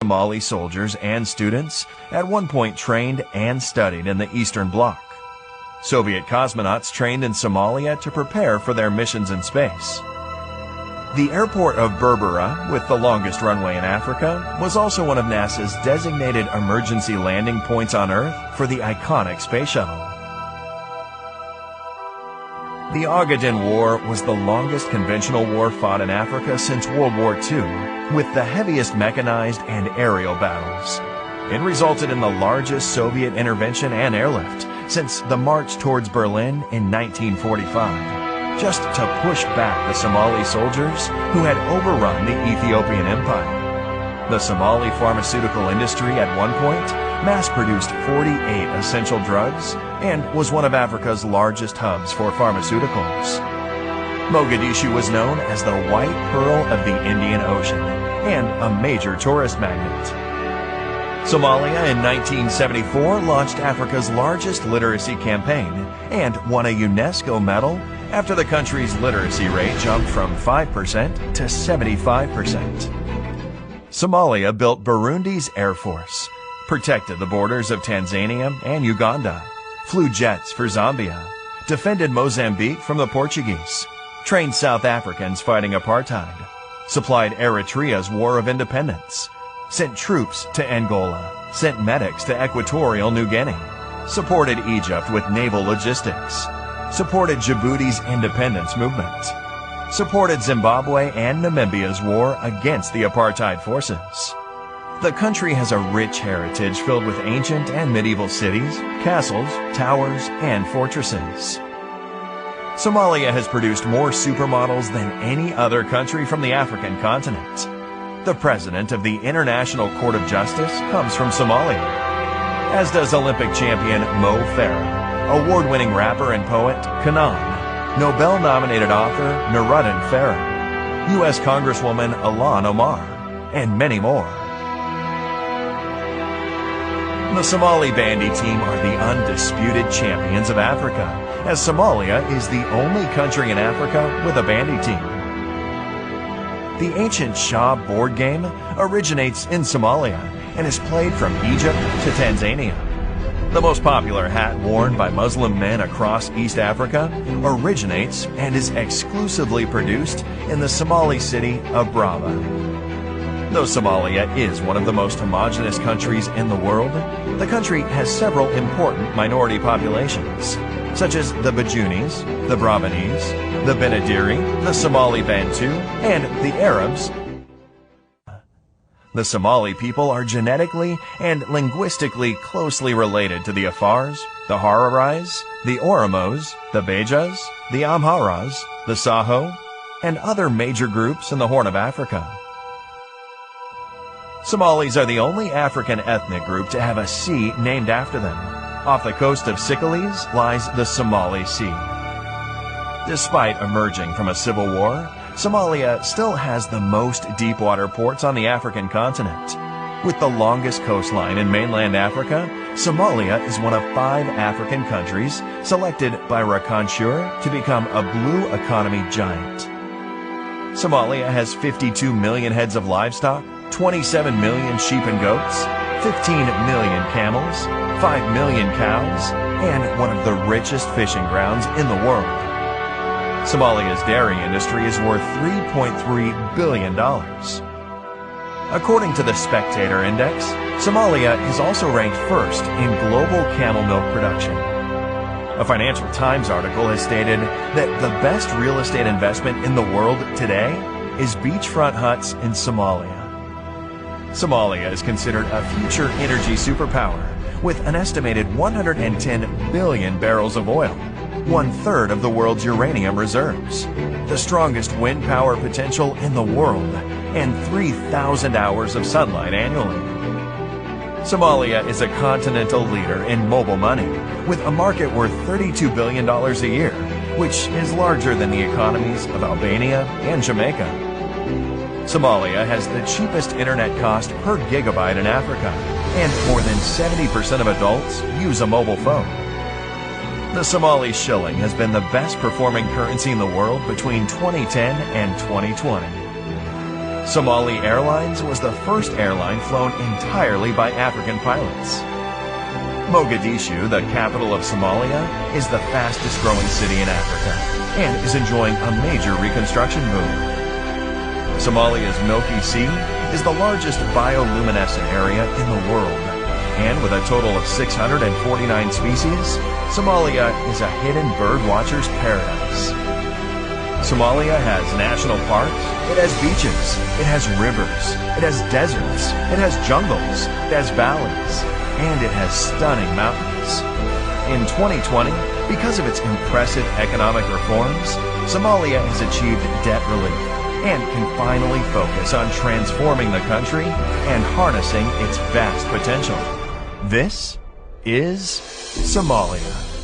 Somali soldiers and students at one point trained and studied in the Eastern Bloc. Soviet cosmonauts trained in Somalia to prepare for their missions in space. The airport of Berbera, with the longest runway in Africa, was also one of NASA's designated emergency landing points on Earth for the iconic space shuttle. The Ogaden War was the longest conventional war fought in Africa since World War II, with the heaviest mechanized and aerial battles. It resulted in the largest Soviet intervention and airlift since the march towards Berlin in 1945, just to push back the Somali soldiers who had overrun the Ethiopian Empire. The Somali pharmaceutical industry at one point mass-produced 48 essential drugs and was one of Africa's largest hubs for pharmaceuticals. Mogadishu was known as the White Pearl of the Indian Ocean and a major tourist magnet. Somalia in 1974 launched Africa's largest literacy campaign and won a UNESCO medal after the country's literacy rate jumped from 5% to 75%. Somalia built Burundi's Air Force, protected the borders of Tanzania and Uganda, flew jets for Zambia, defended Mozambique from the Portuguese, trained South Africans fighting apartheid, supplied Eritrea's War of Independence, sent troops to Angola, sent medics to Equatorial New Guinea, supported Egypt with naval logistics, supported Djibouti's independence movement, supported Zimbabwe and Namibia's war against the apartheid forces. The country has a rich heritage filled with ancient and medieval cities, castles, towers, and fortresses. Somalia has produced more supermodels than any other country from the African continent. The president of the International Court of Justice comes from Somalia, as does Olympic champion Mo Farah, award-winning rapper and poet Kanan, Nobel-nominated author Nuruddin Farah, U.S. Congresswoman Ilhan Omar, and many more. The Somali bandy team are the undisputed champions of Africa, as Somalia is the only country in Africa with a bandy team. The ancient Shah board game originates in Somalia and is played from Egypt to Tanzania. The most popular hat worn by Muslim men across East Africa originates and is exclusively produced in the Somali city of Brava. Though Somalia is one of the most homogeneous countries in the world, the country has several important minority populations, such as the Bajunis, the Brabanese, the Benadiri, the Somali Bantu, and the Arabs. The Somali people are genetically and linguistically closely related to the Afars, the Hararais, the Oromos, the Bejas, the Amharas, the Saho, and other major groups in the Horn of Africa. Somalis are the only African ethnic group to have a sea named after them. Off the coast of Sicily lies the Somali Sea. Despite emerging from a civil war, Somalia still has the most deep-water ports on the African continent. With the longest coastline in mainland Africa, Somalia is one of 5 African countries selected by Rakan Shur to become a blue economy giant. Somalia has 52 million heads of livestock, 27 million sheep and goats, 15 million camels, 5 million cows, and one of the richest fishing grounds in the world. Somalia's dairy industry is worth $3.3 billion. According to the Spectator Index, Somalia is also ranked first in global camel milk production. A Financial Times article has stated that the best real estate investment in the world today is beachfront huts in Somalia. Somalia is considered a future energy superpower with an estimated 110 billion barrels of oil, 1/3 of the world's uranium reserves, the strongest wind power potential in the world, and 3,000 hours of sunlight annually. Somalia is a continental leader in mobile money, with a market worth $32 billion a year, which is larger than the economies of Albania and Jamaica. Somalia has the cheapest internet cost per gigabyte in Africa, and more than 70% of adults use a mobile phone. The Somali shilling has been the best performing currency in the world between 2010 and 2020. Somali Airlines was the first airline flown entirely by African pilots. Mogadishu, the capital of Somalia, is the fastest growing city in Africa and is enjoying a major reconstruction boom. Somalia's Milky Sea is the largest bioluminescent area in the world, and with a total of 649 species, Somalia is a hidden bird watcher's paradise. Somalia has national parks, it has beaches, it has rivers, it has deserts, it has jungles, it has valleys, and it has stunning mountains. In 2020, because of its impressive economic reforms, Somalia has achieved debt relief and can finally focus on transforming the country and harnessing its vast potential. This is Somalia.